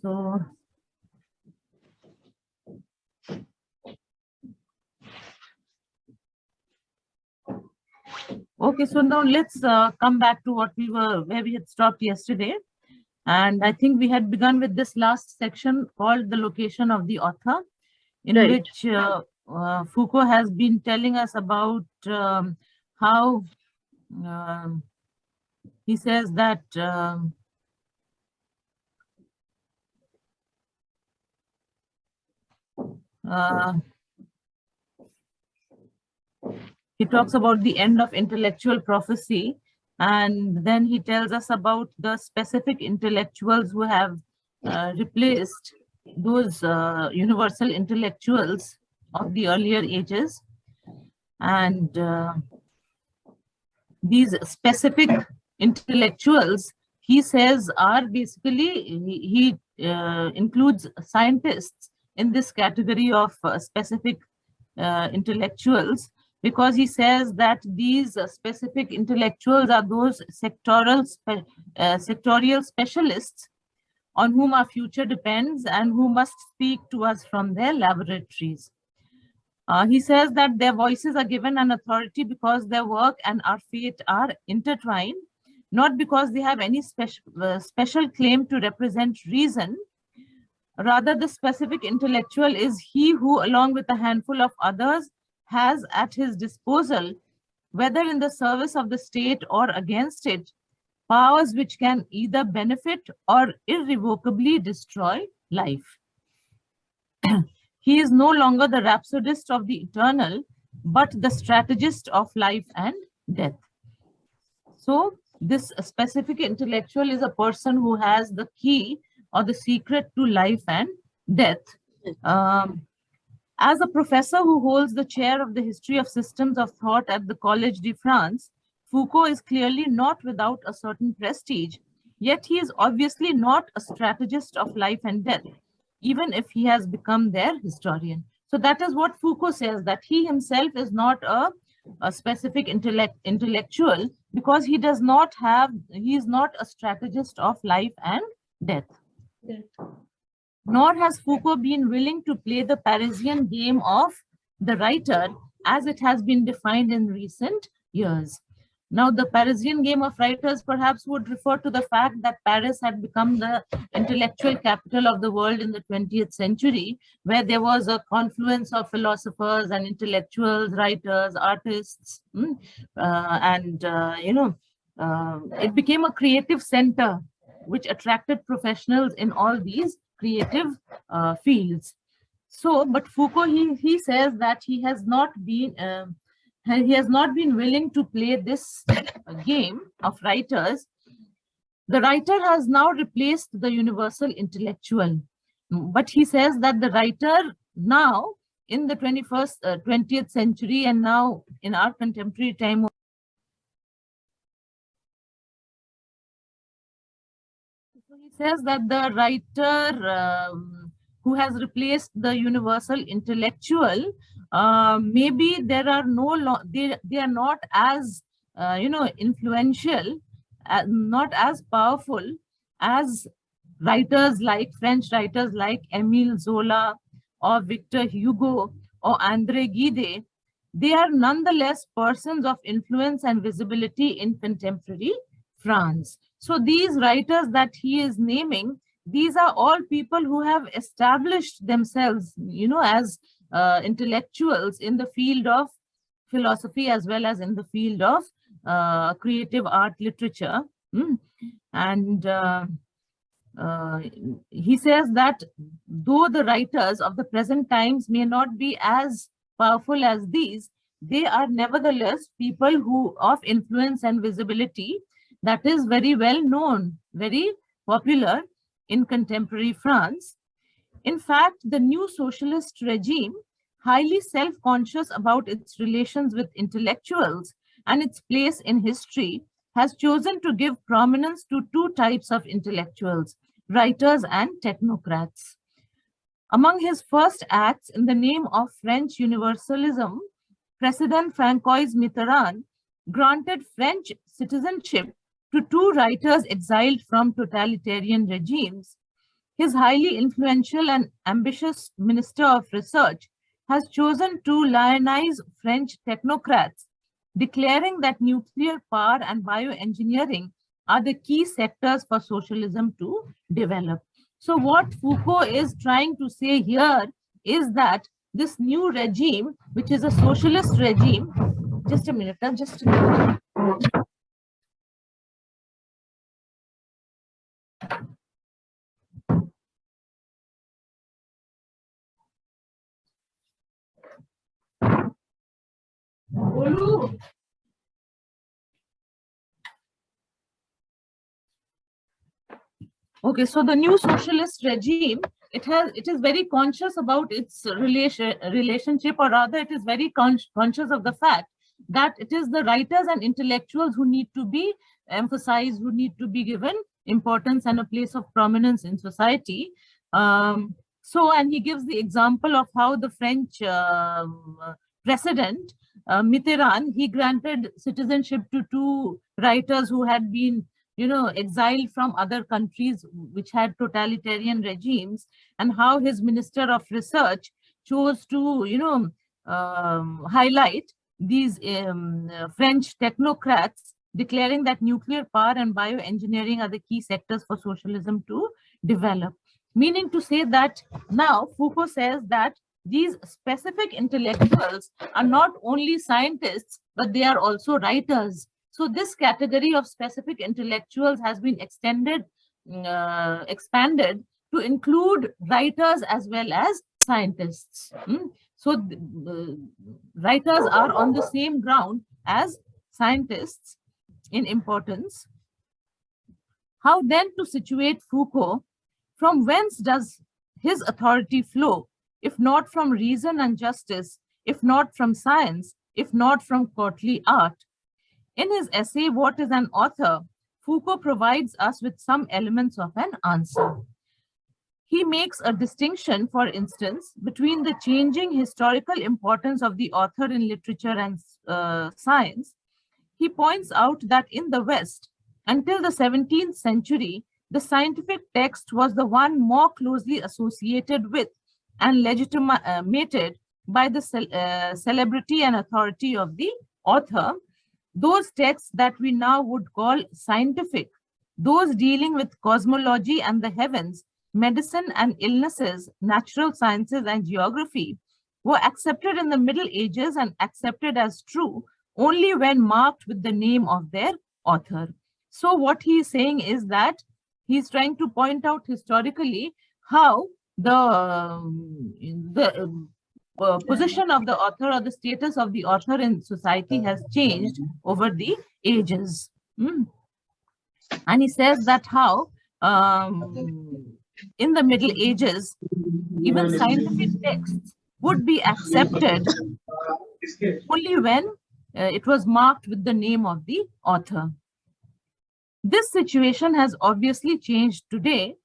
So, okay, so now let's come back to where we had stopped yesterday. And I think we had begun with this last section called the location of the author, in Right. which Foucault has been telling us about how he says that he talks about the end of intellectual prophecy, and then he tells us about the specific intellectuals who have replaced those universal intellectuals of the earlier ages. And these specific intellectuals, he says, are basically, he includes scientists in this category of specific intellectuals, because he says that these specific intellectuals are those sectorial specialists on whom our future depends and who must speak to us from their laboratories. He says that their voices are given an authority because their work and our fate are intertwined, not because they have any special claim to represent reason. Rather, the specific intellectual is he who, along with a handful of others, has at his disposal, whether in the service of the state or against it, powers which can either benefit or irrevocably destroy life. He is no longer the rhapsodist of the eternal, but the strategist of life and death. So this specific intellectual is a person who has the key or the secret to life and death. As a professor who holds the chair of the history of systems of thought at the Collège de France, Foucault is clearly not without a certain prestige, yet he is obviously not a strategist of life and death, even if he has become their historian. So that is what Foucault says, that he himself is not a specific intellectual, because he is not a strategist of life and death. Nor has Foucault been willing to play the Parisian game of the writer as it has been defined in recent years. Now, the Parisian game of writers perhaps would refer to the fact that Paris had become the intellectual capital of the world in the 20th century, where there was a confluence of philosophers and intellectuals, writers, artists, it became a creative center which attracted professionals in all these creative fields. So, but Foucault, he says that he has not been willing to play this game of writers. The writer has now replaced the universal intellectual, but he says that the writer now in the 20th century and now in our contemporary time, he says that the writer who has replaced the universal intellectual, maybe there are they are not as influential, not as powerful as French writers like Émile Zola or Victor Hugo or André Gide. They are nonetheless persons of influence and visibility in contemporary France. So these writers that he is naming, these are all people who have established themselves, as intellectuals in the field of philosophy as well as in the field of creative art literature. And he says that though the writers of the present times may not be as powerful as these, they are nevertheless people who of influence and visibility that is very well known, very popular in contemporary France. In fact, the new socialist regime, highly self-conscious about its relations with intellectuals and its place in history, has chosen to give prominence to two types of intellectuals, writers and technocrats. Among his first acts in the name of French universalism, President François Mitterrand granted French citizenship to two writers exiled from totalitarian regimes, His highly influential and ambitious Minister of Research has chosen to lionize French technocrats, declaring that nuclear power and bioengineering are the key sectors for socialism to develop. So what Foucault is trying to say here is that this new regime, which is a socialist regime, just a minute, just a minute. Okay, so the new socialist regime, it is very conscious about its relationship, or rather it is very conscious of the fact that it is the writers and intellectuals who need to be emphasized, who need to be given importance and a place of prominence in society. And he gives the example of how the French president, Mitterrand, he granted citizenship to two writers who had been exiled from other countries which had totalitarian regimes, and how his Minister of Research chose to, highlight these French technocrats, declaring that nuclear power and bioengineering are the key sectors for socialism to develop. Meaning to say that now Foucault says that these specific intellectuals are not only scientists, but they are also writers. So this category of specific intellectuals has been expanded to include writers as well as scientists. So writers are on the same ground as scientists in importance. How then to situate Foucault? From whence does his authority flow, if not from reason and justice, if not from science, if not from courtly art? In his essay, What is an Author?, Foucault provides us with some elements of an answer. He makes a distinction, for instance, between the changing historical importance of the author in literature and science. He points out that in the West, until the 17th century, the scientific text was the one more closely associated with and legitimated by the celebrity and authority of the author. Those texts that we now would call scientific, those dealing with cosmology and the heavens, medicine and illnesses, natural sciences and geography, were accepted in the Middle Ages and accepted as true only when marked with the name of their author. So what he is saying is that he's trying to point out historically how the position of the author or the status of the author in society has changed over the ages. And he says that how in the Middle Ages, even scientific texts would be accepted only when it was marked with the name of the author. This situation has obviously changed today.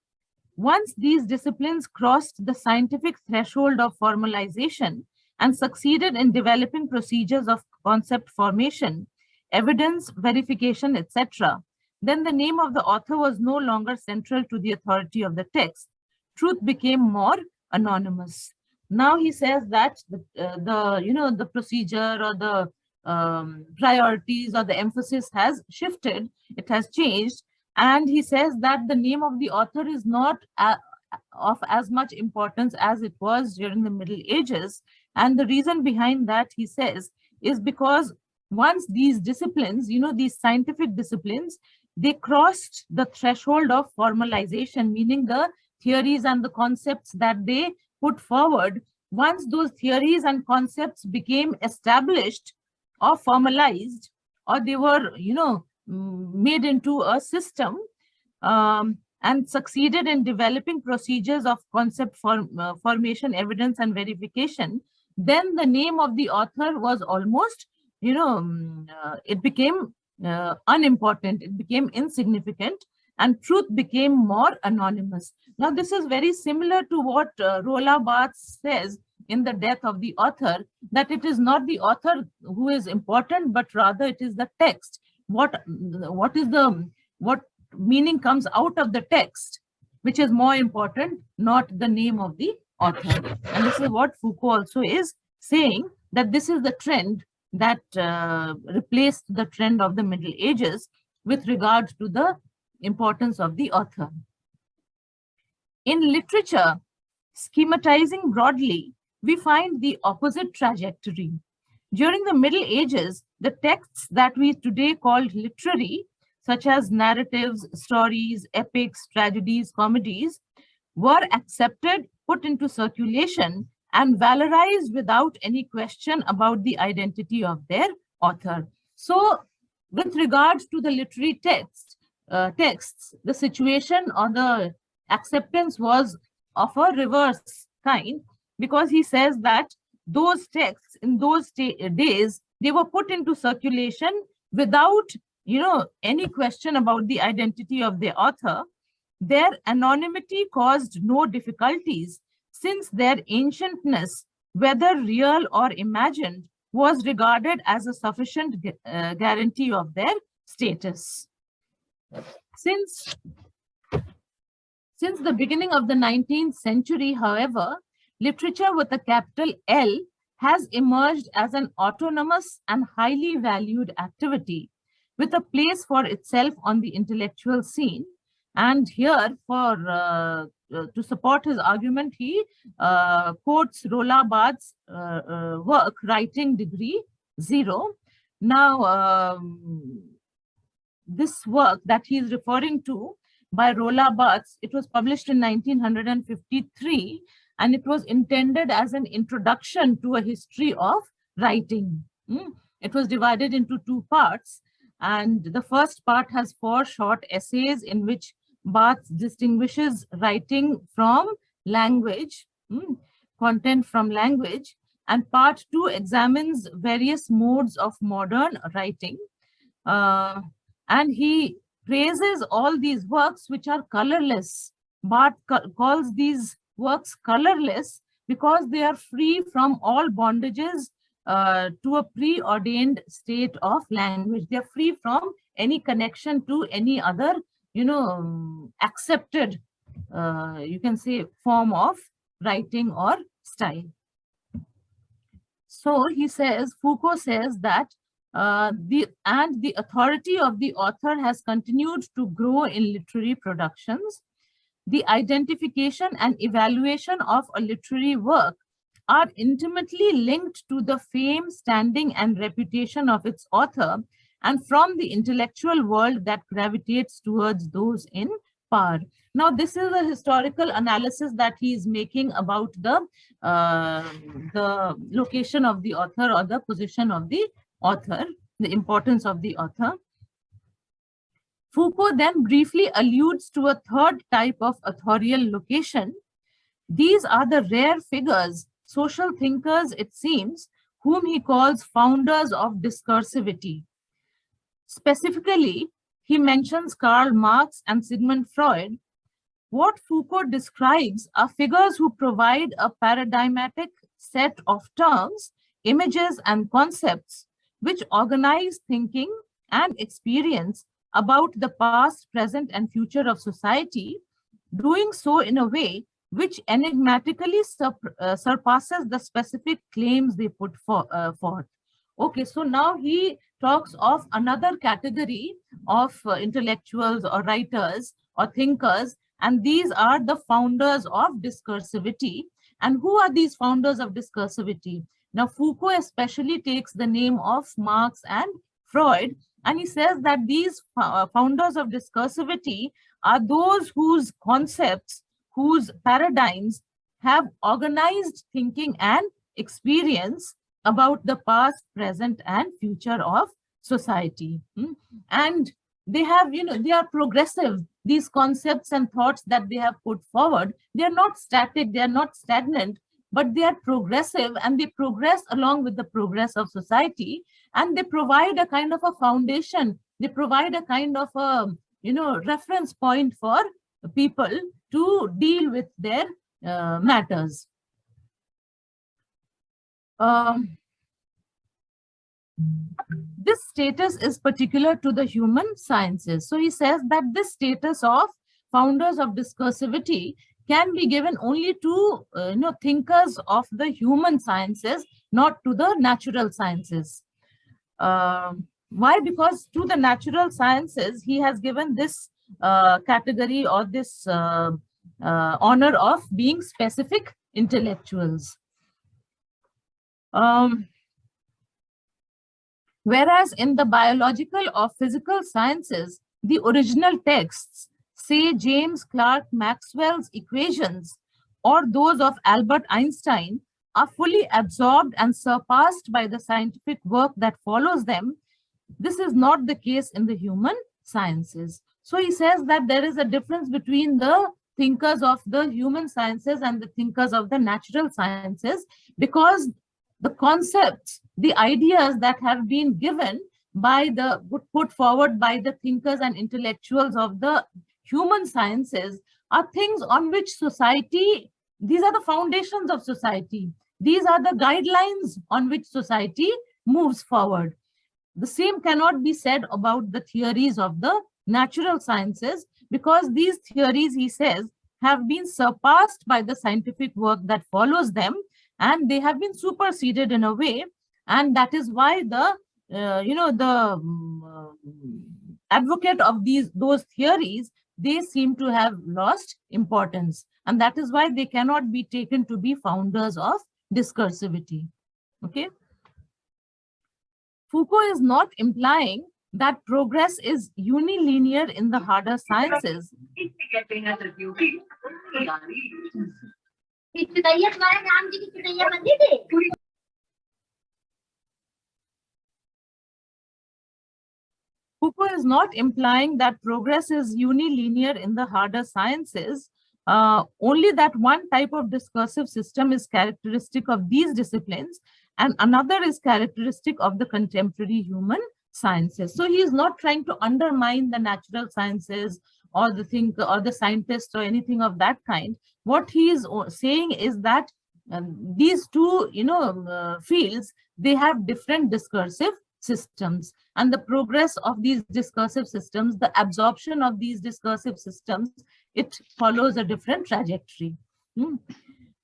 Once these disciplines crossed the scientific threshold of formalization and succeeded in developing procedures of concept formation, evidence verification, etc., then the name of the author was no longer central to the authority of the text. Truth became more anonymous. Now he says that the procedure or the priorities or the emphasis has shifted, it has changed. And he says that the name of the author is not of as much importance as it was during the Middle Ages. And the reason behind that, he says, is because once these disciplines, these scientific disciplines, they crossed the threshold of formalization, meaning the theories and the concepts that they put forward. Once those theories and concepts became established or formalized, or they were, made into a system and succeeded in developing procedures of concept formation, evidence, and verification, then the name of the author was almost, it became unimportant, it became insignificant, and truth became more anonymous. Now, this is very similar to what Roland Barthes says in The Death of the Author, that it is not the author who is important, but rather it is the text. What meaning comes out of the text. which is more important, not the name of the author. And this is what Foucault also is saying, that this is the trend that replaced the trend of the Middle Ages with regard to the importance of the author. In literature, schematizing broadly, we find the opposite trajectory. During the Middle Ages, the texts that we today call literary, such as narratives, stories, epics, tragedies, comedies, were accepted, put into circulation, and valorized without any question about the identity of their author. So, with regards to the literary texts, the situation or the acceptance was of a reverse kind, because he says that those texts in those days, they were put into circulation without, any question about the identity of the author. Their anonymity caused no difficulties, since their ancientness, whether real or imagined, was regarded as a sufficient guarantee of their status. Since the beginning of the 19th century, however, literature with a capital L has emerged as an autonomous and highly valued activity, with a place for itself on the intellectual scene. And here, to support his argument, he quotes Roland Barthes' work, Writing Degree 0. Now, this work that he is referring to by Roland Barthes, it was published in 1953, and it was intended as an introduction to a history of writing. It was divided into two parts, and the first part has 4 short essays in which Barthes distinguishes writing from language, content from language, and part 2 examines various modes of modern writing. And he praises all these works which are colorless. Barthes calls these works colorless because they are free from all bondages to a preordained state of language. They are free from any connection to any other, accepted, you can say, form of writing or style. So he says, Foucault says that the authority of the author has continued to grow in literary productions. The identification and evaluation of a literary work are intimately linked to the fame, standing, and reputation of its author, and from the intellectual world that gravitates towards those in power. Now, this is a historical analysis that he is making about the location of the author or the position of the author, the importance of the author. Foucault then briefly alludes to a third type of authorial location. These are the rare figures, social thinkers, it seems, whom he calls founders of discursivity. Specifically, he mentions Karl Marx and Sigmund Freud. What Foucault describes are figures who provide a paradigmatic set of terms, images, and concepts which organize thinking and experience about the past, present, and future of society, doing so in a way which enigmatically surpasses the specific claims they put forth. Okay, so now he talks of another category of intellectuals or writers or thinkers, and these are the founders of discursivity. And who are these founders of discursivity? Now, Foucault especially takes the name of Marx and Freud, and he says that these founders of discursivity are those whose concepts, whose paradigms have organized thinking and experience about the past, present, and future of society. And they have, they are progressive. These concepts and thoughts that they have put forward, they are not static, they are not stagnant, but they are progressive, and they progress along with the progress of society, and they provide a kind of a foundation. They provide a kind of a, reference point for people to deal with their matters. This status is particular to the human sciences. So he says that this status of founders of discursivity can be given only to thinkers of the human sciences, not to the natural sciences. Why? Because to the natural sciences, he has given this category or this honor of being specific intellectuals. Whereas in the biological or physical sciences, the original texts, say James Clerk Maxwell's equations or those of Albert Einstein, are fully absorbed and surpassed by the scientific work that follows them. This is not the case in the human sciences. So he says that there is a difference between the thinkers of the human sciences and the thinkers of the natural sciences, because the concepts, the ideas that have been given by the, put forward by the thinkers and intellectuals of the human sciences are things on which society, these are the foundations of society. These are the guidelines on which society moves forward. The same cannot be said about the theories of the natural sciences, because these theories, he says, have been surpassed by the scientific work that follows them, and they have been superseded in a way. And that is why the, advocate of those theories, they seem to have lost importance. And that is why they cannot be taken to be founders of discursivity. Okay. Foucault is not implying that progress is unilinear in the harder sciences. Foucault is not implying that progress is unilinear in the harder sciences, only that one type of discursive system is characteristic of these disciplines and another is characteristic of the contemporary human sciences. So he is not trying to undermine the natural sciences or the thinker or the scientist or anything of that kind. What he is saying is that these two, fields, they have different discursive systems, and the progress of these discursive systems, the absorption of these discursive systems, it follows a different trajectory. In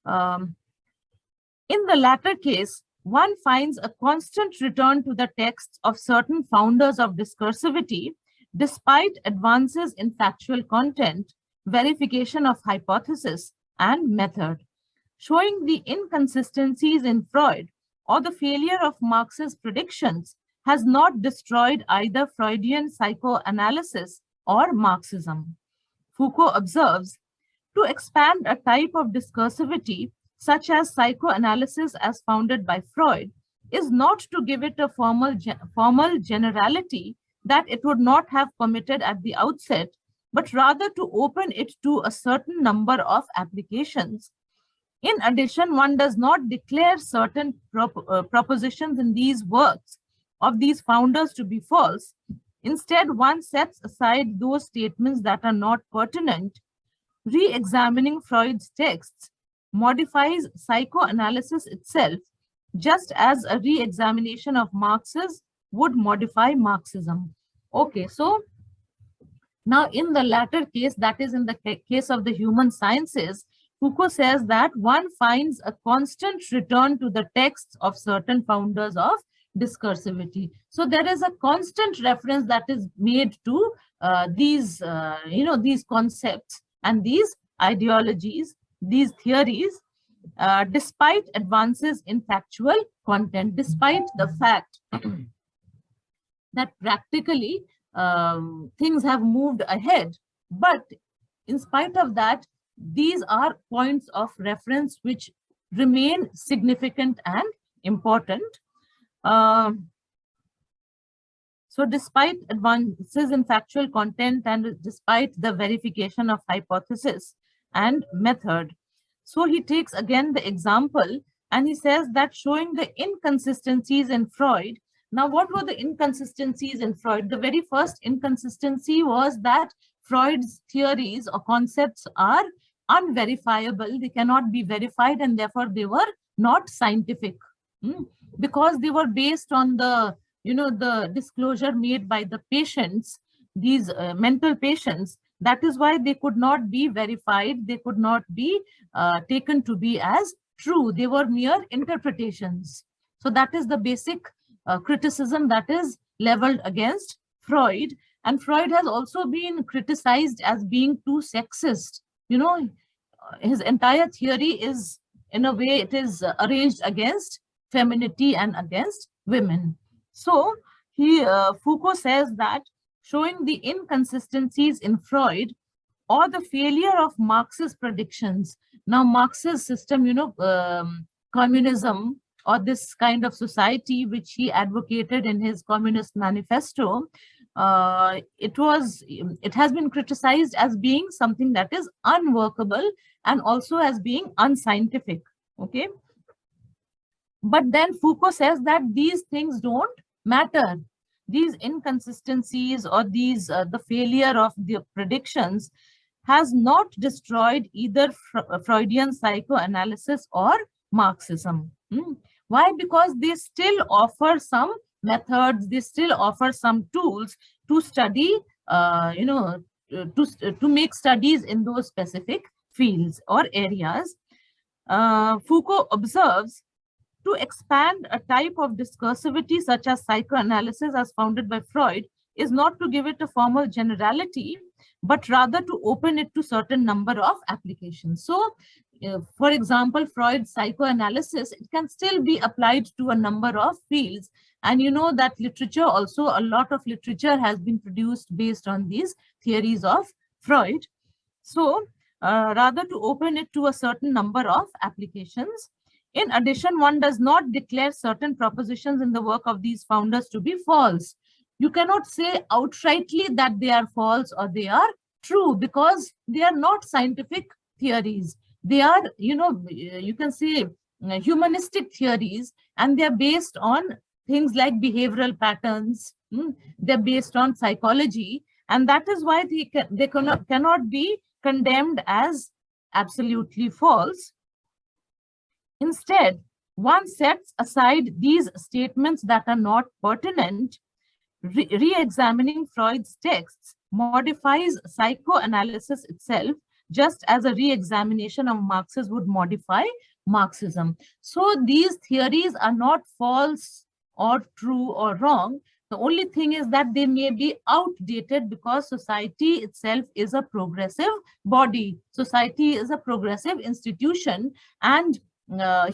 the latter case, one finds a constant return to the texts of certain founders of discursivity, despite advances in factual content, verification of hypothesis, and method, showing the inconsistencies in Freud or the failure of Marx's predictions has not destroyed either Freudian psychoanalysis or Marxism. Foucault observes, to expand a type of discursivity, such as psychoanalysis as founded by Freud, is not to give it a formal generality that it would not have permitted at the outset, but rather to open it to a certain number of applications. In addition, one does not declare certain propositions in these works of these founders to be false. Instead, one sets aside those statements that are not pertinent. Re-examining Freud's texts modifies psychoanalysis itself, just as a re-examination of Marx's would modify Marxism. Okay, so now in the latter case, that is in the case of the human sciences, Foucault says that one finds a constant return to the texts of certain founders of discursivity. So there is a constant reference that is made to these concepts and these ideologies, these theories, despite advances in factual content, despite the fact that practically things have moved ahead. But in spite of that, these are points of reference which remain significant and important. So despite advances in factual content and despite the verification of hypothesis and method. So he takes again the example and he says that showing the inconsistencies in Freud. Now, what were the inconsistencies in Freud? The very first inconsistency was that Freud's theories or concepts are unverifiable. They cannot be verified and therefore they were not scientific. Because they were based on the, the disclosure made by the patients, these mental patients, That is why they could not be verified. They could not be taken to be as true. They were mere interpretations. So that is the basic criticism that is leveled against Freud. And Freud has also been criticized as being too sexist. You know, his entire theory is, in a way, it is arranged against femininity and against women. So Foucault says that showing the inconsistencies in Freud or the failure of Marx's predictions. Now, Marx's system, communism or this kind of society which he advocated in his Communist Manifesto, it has been criticized as being something that is unworkable and also as being unscientific. Okay. But then Foucault says that these things don't matter. These inconsistencies or the failure of the predictions has not destroyed either Freudian psychoanalysis or Marxism. Why? Because they still offer some methods, they still offer some tools to study, to make studies in those specific fields or areas. Foucault observes, to expand a type of discursivity such as psychoanalysis as founded by Freud is not to give it a formal generality, but rather to open it to certain number of applications. So, for example, Freud's psychoanalysis, it can still be applied to a number of fields. And you know that literature also, a lot of literature has been produced based on these theories of Freud. So, rather to open it to a certain number of applications. In addition, one does not declare certain propositions in the work of these founders to be false. You cannot say outrightly that they are false or they are true, because they are not scientific theories. They are, you can say humanistic theories, and they're based on things like behavioral patterns. They're based on psychology, and that is why they cannot be condemned as absolutely false. Instead, one sets aside these statements that are not pertinent. Re-examining Freud's texts modifies psychoanalysis itself, just as a re-examination of Marx's would modify Marxism. So these theories are not false or true or wrong. The only thing is that they may be outdated because society itself is a progressive body. Society is a progressive institution, and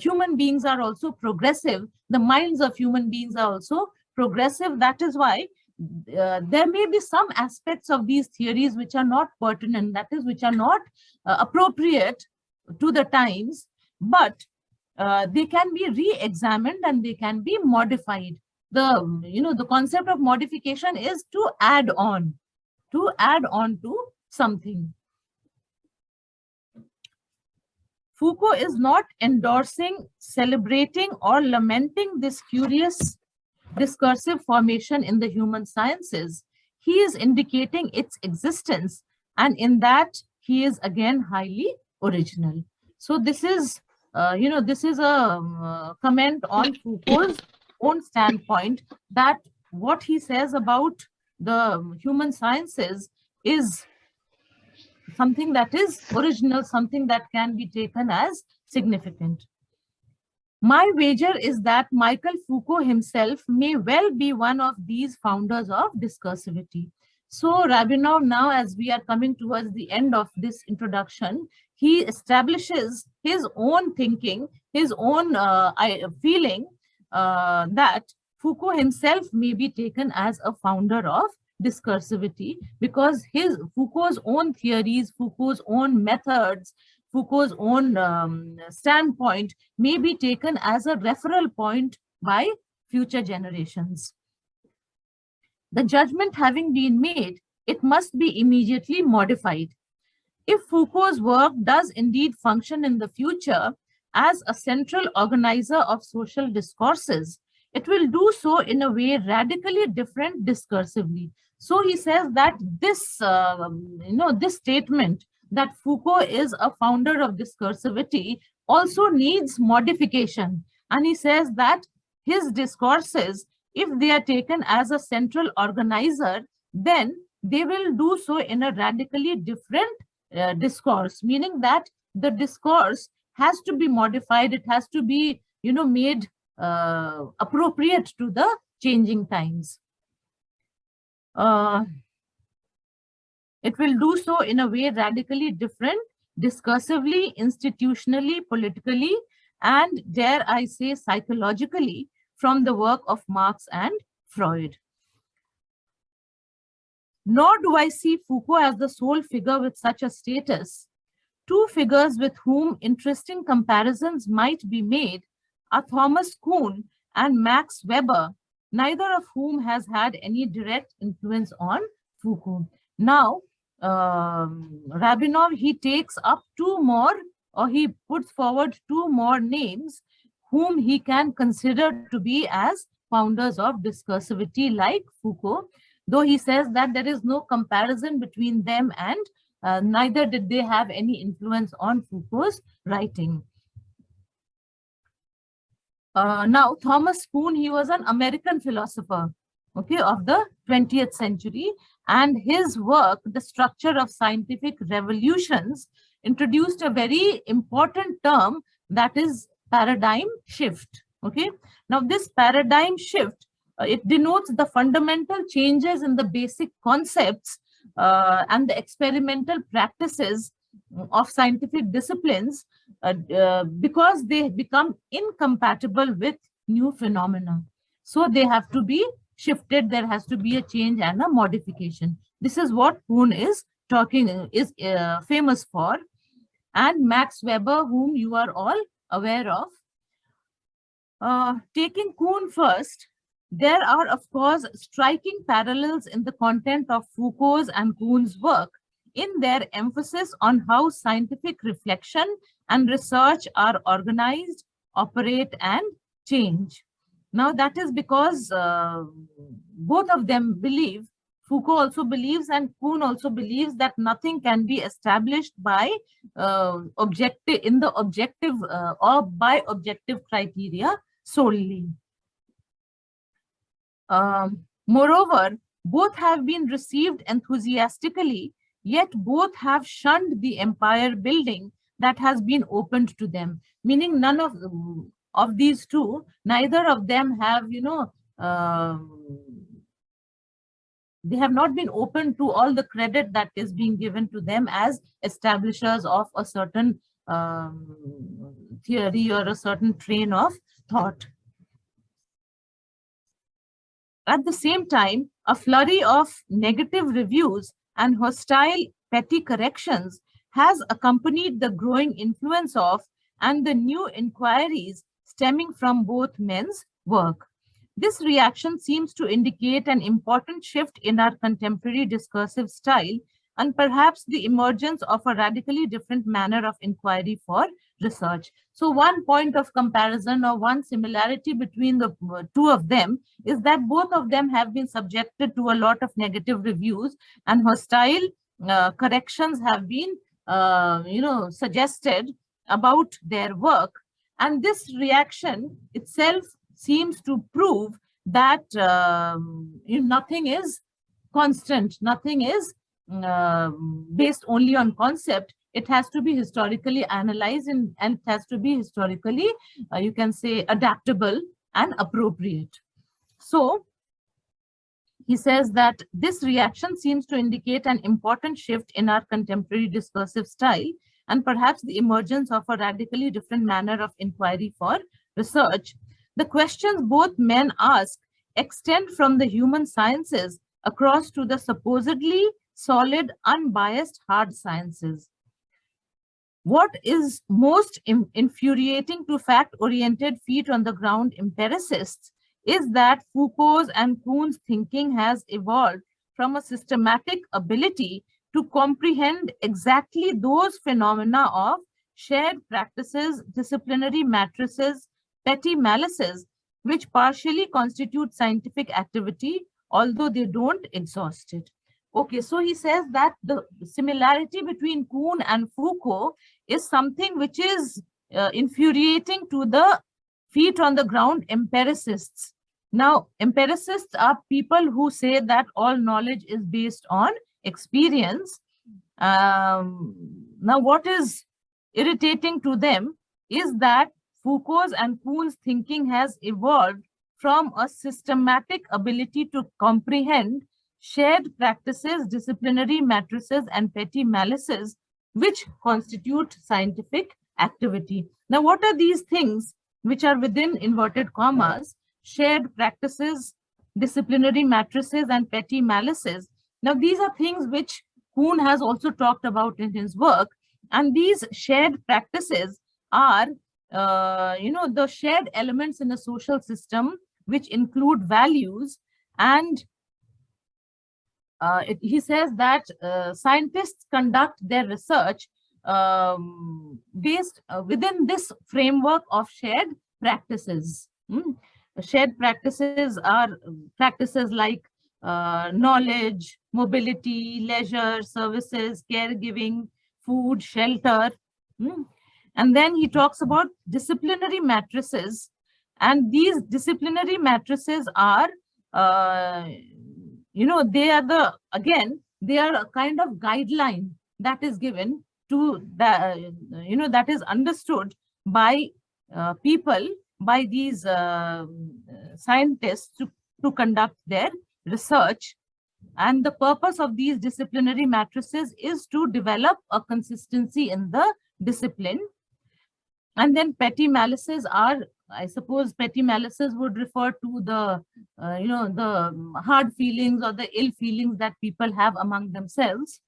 human beings are also progressive. The minds of human beings are also progressive. That is why there may be some aspects of these theories which are not pertinent, that is, which are not appropriate to the times, but they can be re-examined and they can be modified. The concept of modification is to add on to something. Foucault is not endorsing, celebrating, or lamenting this curious discursive formation in the human sciences. He is indicating its existence, and in that he is again highly original. So this is, this is a comment on Foucault's own standpoint, that what he says about the human sciences is something that is original, something that can be taken as significant. My wager is that Michael Foucault himself may well be one of these founders of discursivity. So Rabinov, now as we are coming towards the end of this introduction, he establishes his own thinking, his own feeling that Foucault himself may be taken as a founder of discursivity, because Foucault's own theories, Foucault's own methods, Foucault's own standpoint may be taken as a referral point by future generations. The judgment having been made, it must be immediately modified. If Foucault's work does indeed function in the future as a central organizer of social discourses, it will do so in a way radically different discursively. So he says that this, this statement that Foucault is a founder of discursivity also needs modification. And he says that his discourses, if they are taken as a central organizer, then they will do so in a radically different discourse, meaning that the discourse has to be modified. It has to be, made appropriate to the changing times. It will do so in a way radically different, discursively, institutionally, politically, and dare I say psychologically, from the work of Marx and Freud. Nor do I see Foucault as the sole figure with such a status. Two figures with whom interesting comparisons might be made are Thomas Kuhn and Max Weber, neither of whom has had any direct influence on Foucault. Now, Rabinov, he takes up two more, or he puts forward two more names whom he can consider to be as founders of discursivity like Foucault, though he says that there is no comparison between them, and neither did they have any influence on Foucault's writing. Now, Thomas Kuhn, he was an American philosopher, okay, of the 20th century, and his work, The Structure of Scientific Revolutions, introduced a very important term, that is paradigm shift. Okay, now this paradigm shift, it denotes the fundamental changes in the basic concepts and the experimental practices of scientific disciplines because they become incompatible with new phenomena. So they have to be shifted. There has to be a change and a modification. This is what Kuhn is famous for, and Max Weber, whom you are all aware of. Taking Kuhn first, there are, of course, striking parallels in the content of Foucault's and Kuhn's work in their emphasis on how scientific reflection and research are organized, operate, and change. Now, that is because both of them believe, Foucault also believes and Kuhn also believes, that nothing can be established by objective or by objective criteria solely. Moreover, both have been received enthusiastically, yet both have shunned the empire building that has been opened to them. Meaning none of these two, neither of them have, they have not been open to all the credit that is being given to them as establishers of a certain theory or a certain train of thought. At the same time, a flurry of negative reviews and hostile petty corrections has accompanied the growing influence of and the new inquiries stemming from both men's work. This reaction seems to indicate an important shift in our contemporary discursive style and perhaps the emergence of a radically different manner of inquiry for research. So one point of comparison or one similarity between the two of them is that both of them have been subjected to a lot of negative reviews and hostile corrections have been, suggested about their work. And this reaction itself seems to prove that nothing is constant, nothing is based only on concept. It has to be historically analyzed and it has to be historically, you can say, adaptable and appropriate. So he says that this reaction seems to indicate an important shift in our contemporary discursive style and perhaps the emergence of a radically different manner of inquiry for research. The questions both men ask extend from the human sciences across to the supposedly solid, unbiased hard sciences. What is most infuriating to fact-oriented feet-on-the-ground empiricists is that Foucault's and Kuhn's thinking has evolved from a systematic ability to comprehend exactly those phenomena of shared practices, disciplinary matrices, petty malices, which partially constitute scientific activity, although they don't exhaust it. Okay, so he says that the similarity between Kuhn and Foucault is something which is infuriating to the feet on the ground empiricists, Now, empiricists are people who say that all knowledge is based on experience. Now, what is irritating to them is that Foucault's and Kuhn's thinking has evolved from a systematic ability to comprehend shared practices, disciplinary matrices, and petty malices, which constitute scientific activity. Now, what are these things which are within inverted commas? Shared practices, disciplinary matrices, and petty malices. Now, these are things which Kuhn has also talked about in his work. And these shared practices are, the shared elements in a social system, which include values. And he says that scientists conduct their research based within this framework of shared practices. Shared practices are practices like knowledge, mobility, leisure, services, caregiving, food, shelter. And then he talks about disciplinary matrices. And these disciplinary matrices are, they are they are a kind of guideline that is given to the, that is understood by people, by these scientists to conduct their research. And the purpose of these disciplinary matrices is to develop a consistency in the discipline. And then petty malices are, I suppose, petty malices would refer to the, the hard feelings or the ill feelings that people have among themselves.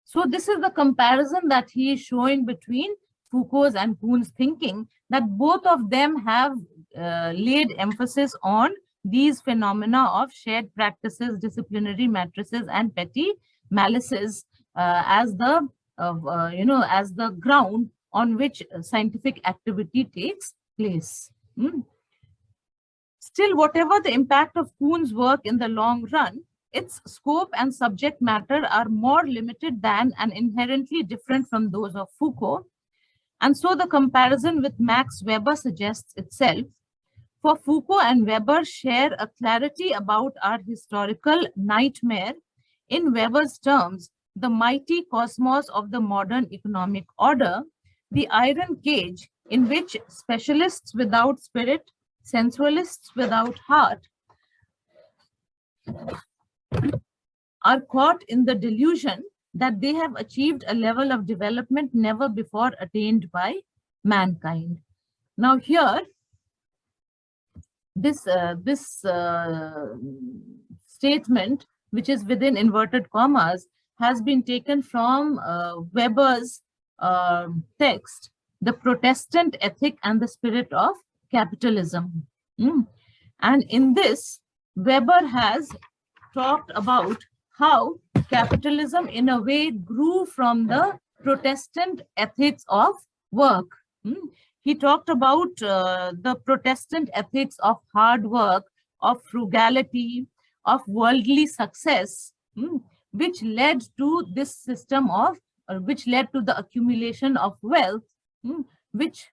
So this is the comparison that he is showing between Foucault's and Kuhn's thinking, that both of them have laid emphasis on these phenomena of shared practices, disciplinary matrices, and petty malices as the as the ground on which scientific activity takes place. Still, whatever the impact of Kuhn's work in the long run, its scope and subject matter are more limited than and inherently different from those of Foucault. And so the comparison with Max Weber suggests itself. For Foucault and Weber share a clarity about our historical nightmare. In Weber's terms, the mighty cosmos of the modern economic order, the iron cage in which specialists without spirit, sensualists without heart, are caught in the delusion that they have achieved a level of development never before attained by mankind. Now here, this statement, which is within inverted commas, has been taken from Weber's text, The Protestant Ethic and the Spirit of Capitalism. And in this, Weber has talked about how capitalism in a way grew from the Protestant ethics of work. He talked about the Protestant ethics of hard work, of frugality, of worldly success, which led to this system of, which led to the accumulation of wealth, which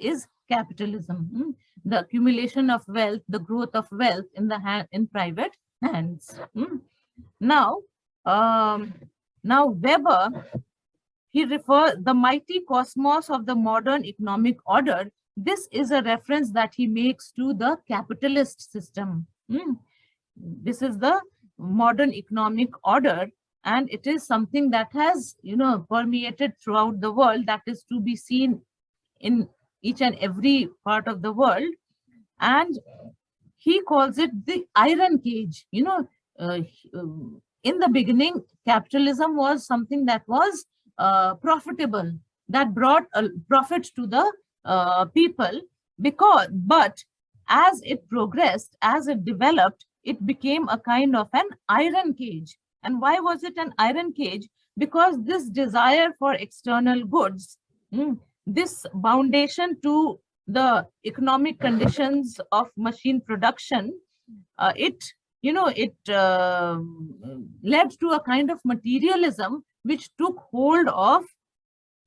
is capitalism. The accumulation of wealth, the growth of wealth in private hands. Now Weber, he refers the mighty cosmos of the modern economic order. This is a reference that he makes to the capitalist system. This is the modern economic order, and it is something that has, permeated throughout the world, that is to be seen in each and every part of the world. And he calls it the iron cage. In the beginning, capitalism was something that was profitable, that brought a profit to the people, but as it progressed, as it developed, it became a kind of an iron cage. And why was it an iron cage? Because this desire for external goods, this foundation to the economic conditions of machine production, it led to a kind of materialism which took hold of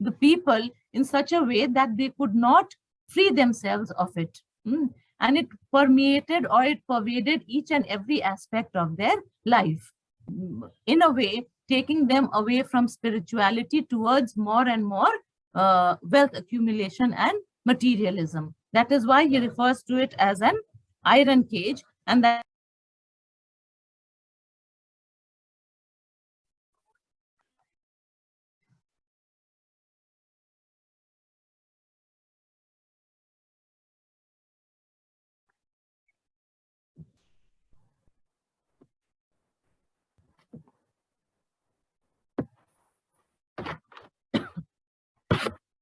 the people in such a way that they could not free themselves of it. And it permeated, or it pervaded each and every aspect of their life, in a way taking them away from spirituality towards more and more wealth accumulation and materialism. That is why he refers to it as an iron cage. And that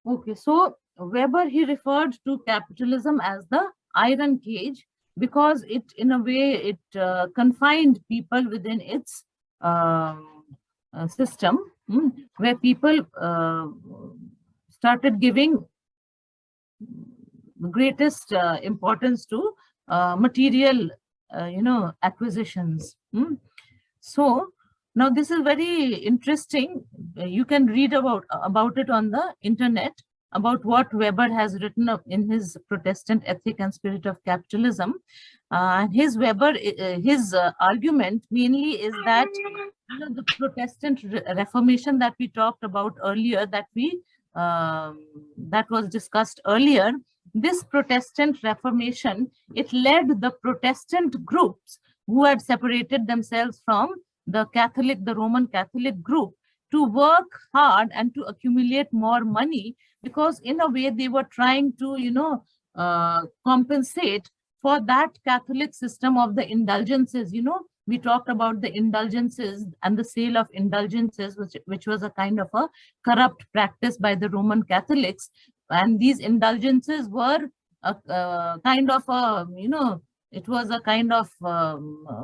okay, so Weber, he referred to capitalism as the iron cage because it, in a way, it confined people within its system, where people started giving the greatest importance to material, acquisitions. So now this is very interesting. You can read about it on the internet, about what Weber has written up in his Protestant Ethic and Spirit of Capitalism. His argument mainly is that the Protestant Reformation that we talked about earlier, that was discussed earlier. This Protestant Reformation, it led the Protestant groups who had separated themselves from the Roman Catholic group, to work hard and to accumulate more money, because in a way they were trying to, compensate for that Catholic system of the indulgences. We talked about the indulgences and the sale of indulgences, which was a kind of a corrupt practice by the Roman Catholics. And these indulgences were a kind of a, it was a kind of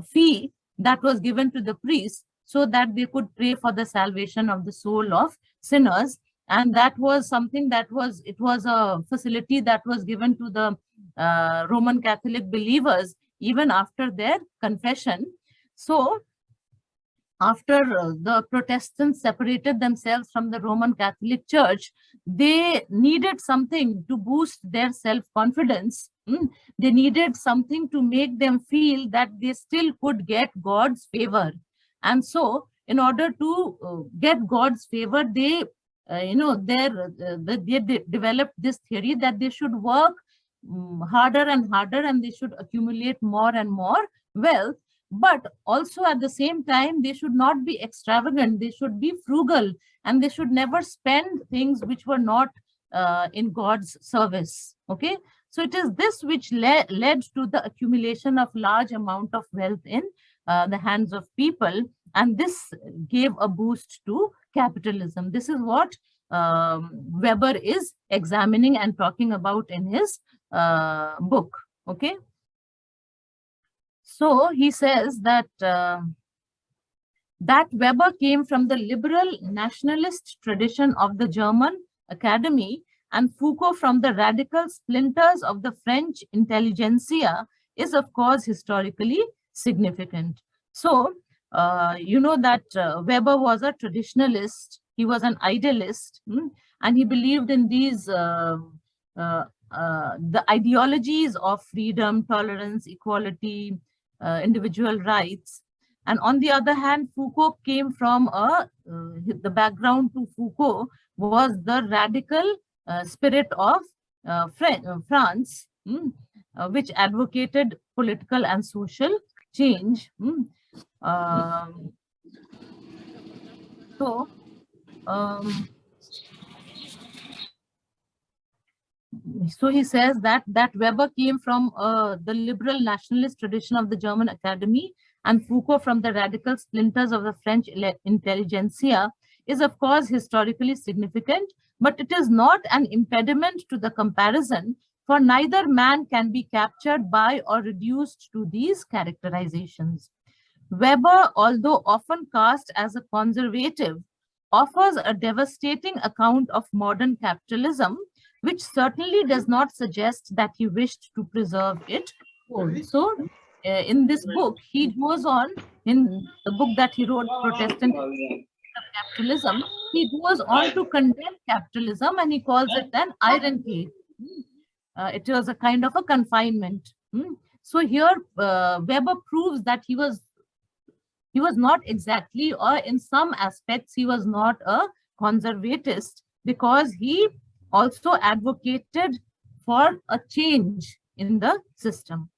fee that was given to the priests so that they could pray for the salvation of the soul of sinners. And that was something it was a facility that was given to the Roman Catholic believers even after their confession. So after the Protestants separated themselves from the Roman Catholic Church, they needed something to boost their self-confidence. They needed something to make them feel that they still could get God's favor. And so in order to get God's favor, they developed this theory that they should work harder and harder, and they should accumulate more and more wealth. But also at the same time, they should not be extravagant. They should be frugal, and they should never spend things which were not in God's service. Okay, so it is this which led to the accumulation of large amount of wealth in the hands of people, and this gave a boost to capitalism. This is what Weber is examining and talking about in his book. Okay. So he says that that Weber came from the liberal nationalist tradition of the German Academy, and Foucault from the radical splinters of the French intelligentsia is, of course, historically significant. So, you know that Weber was a traditionalist, he was an idealist, and he believed in these the ideologies of freedom, tolerance, equality, individual rights. And on the other hand, Foucault came from the background to Foucault was the radical spirit of France, which advocated political and social change. So he says that Weber came from the liberal nationalist tradition of the German Academy, and Foucault from the radical splinters of the French intelligentsia is, of course, historically significant, but it is not an impediment to the comparison, for neither man can be captured by or reduced to these characterizations. Weber, although often cast as a conservative, offers a devastating account of modern capitalism, which certainly does not suggest that he wished to preserve it whole. So, in this book, he goes on, in the book that he wrote, Protestant Capitalism, he goes on to condemn capitalism, and he calls it an iron cage. It was a kind of a confinement. So here Weber proves that he was not exactly, or in some aspects, he was not a conservatist, because he also advocated for a change in the system.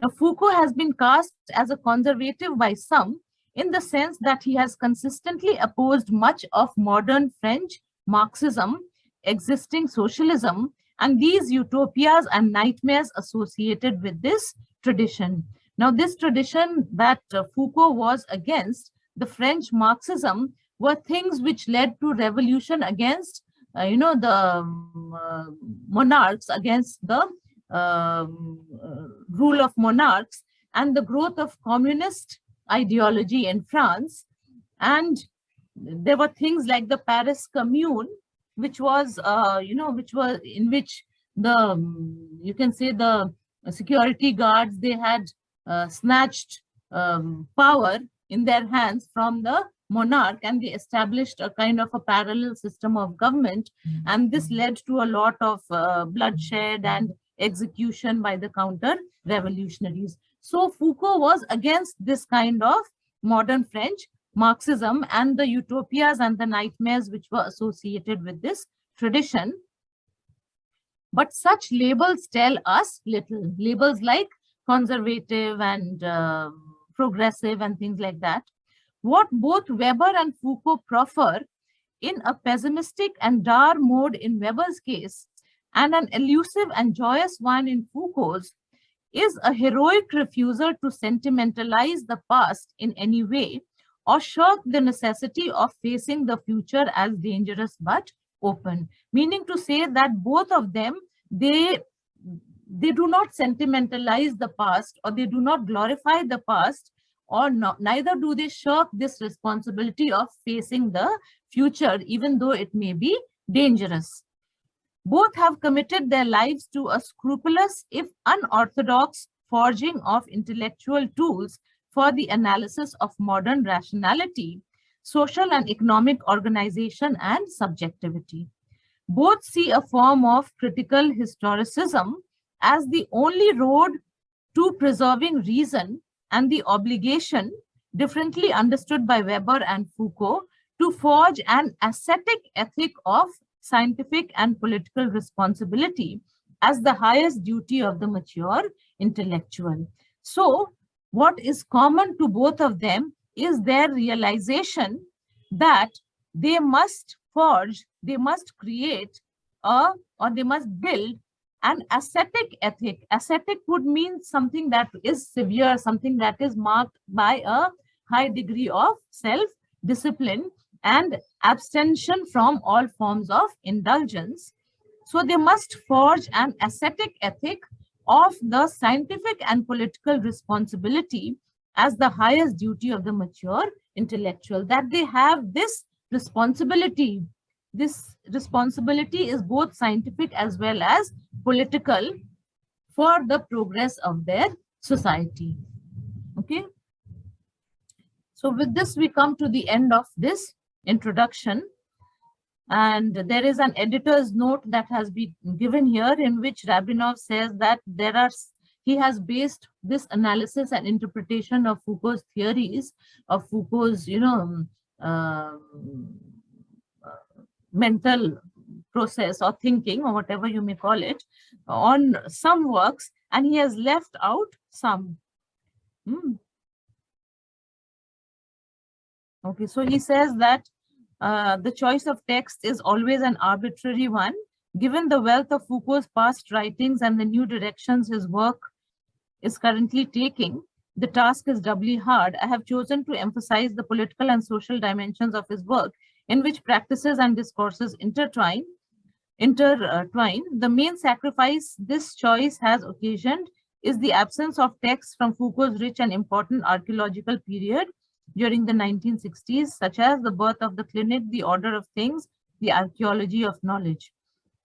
Now, Foucault has been cast as a conservative by some, in the sense that he has consistently opposed much of modern French Marxism, existing socialism, and these utopias and nightmares associated with this tradition. Now, this tradition that Foucault was against, the French Marxism, were things which led to revolution against, the monarchs, against the rule of monarchs, and the growth of communist ideology in France. And there were things like the Paris Commune, which was, in which you can say the security guards, they had snatched power in their hands from the monarch, and they established a kind of a parallel system of government. And this led to a lot of bloodshed and execution by the counter-revolutionaries. So Foucault was against this kind of modern French Marxism and the utopias and the nightmares which were associated with this tradition. But such labels tell us little. Labels like conservative and progressive and things like that. What both Weber and Foucault proffer in a pessimistic and dour mode in Weber's case, and an elusive and joyous one in Foucault's, is a heroic refusal to sentimentalize the past in any way, or shirk the necessity of facing the future as dangerous but open. Meaning to say that both of them, they do not sentimentalize the past, or they do not glorify the past, or neither do they shirk this responsibility of facing the future, even though it may be dangerous. Both have committed their lives to a scrupulous, if unorthodox, forging of intellectual tools for the analysis of modern rationality, social and economic organization, and subjectivity. Both see a form of critical historicism as the only road to preserving reason, and the obligation, differently understood by Weber and Foucault, to forge an ascetic ethic of scientific and political responsibility as the highest duty of the mature intellectual. So, what is common to both of them is their realization that they must forge, they must create, or they must build an ascetic ethic. Ascetic would mean something that is severe, something that is marked by a high degree of self-discipline and abstention from all forms of indulgence. So they must forge an ascetic ethic of the scientific and political responsibility as the highest duty of the mature intellectual, that they have this responsibility. This responsibility is both scientific as well as political for the progress of their society. Okay. So with this, we come to the end of this introduction. And there is an editor's note that has been given here, in which Rabinov says that he has based this analysis and interpretation of Foucault's theories, of Foucault's, mental process or thinking, or whatever you may call it, on some works, and he has left out some. Okay, so he says that the choice of text is always an arbitrary one. Given the wealth of Foucault's past writings and the new directions his work is currently taking, the task is doubly hard. I have chosen to emphasize the political and social dimensions of his work, in which practices and discourses intertwine. The main sacrifice this choice has occasioned is the absence of texts from Foucault's rich and important archaeological period during the 1960s, such as The Birth of the Clinic, The Order of Things, The Archaeology of Knowledge.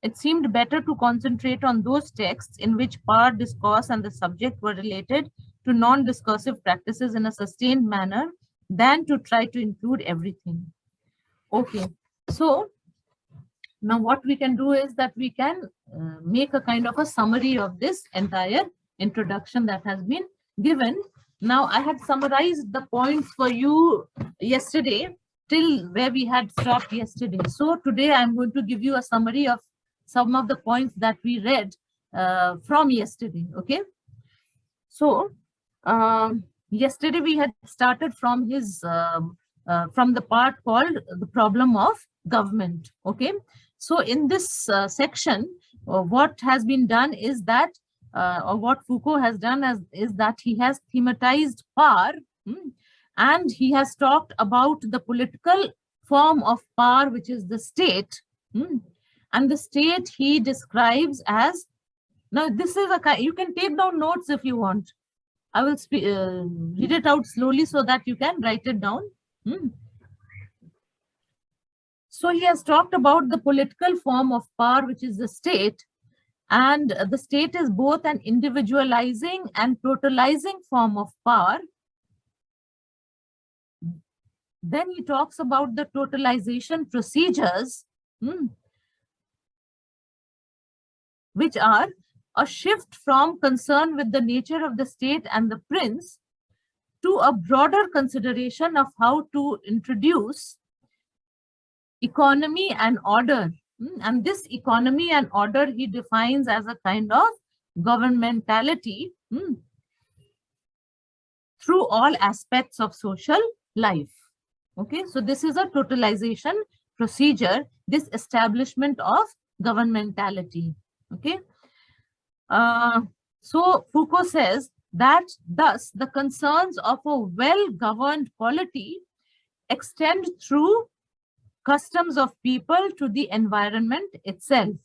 It seemed better to concentrate on those texts in which power, discourse, and the subject were related to non-discursive practices in a sustained manner than to try to include everything. Okay, so Now, what we can do is that we can make a kind of a summary of this entire introduction that has been given. Now, I had summarized the points for you yesterday till where we had stopped yesterday. So today I'm going to give you a summary of some of the points that we read from yesterday. Okay. So yesterday we had started from his from the part called the problem of government. Okay. So in this section, what has been done is that, or what Foucault has done is that he has thematized power, and he has talked about the political form of power, which is the state. And the state he describes as, now this is a, you can take down notes if you want. I will read it out slowly so that you can write it down. So he has talked about the political form of power, which is the state. And the state is both an individualizing and totalizing form of power. Then he talks about the totalization procedures, which are a shift from concern with the nature of the state and the prince to a broader consideration of how to introduce economy and order. And this economy and order he defines as a kind of governmentality through all aspects of social life. Okay, so this is a totalization procedure, this establishment of governmentality. Okay, so Foucault says that thus the concerns of a well-governed polity extend through customs of people to the environment itself.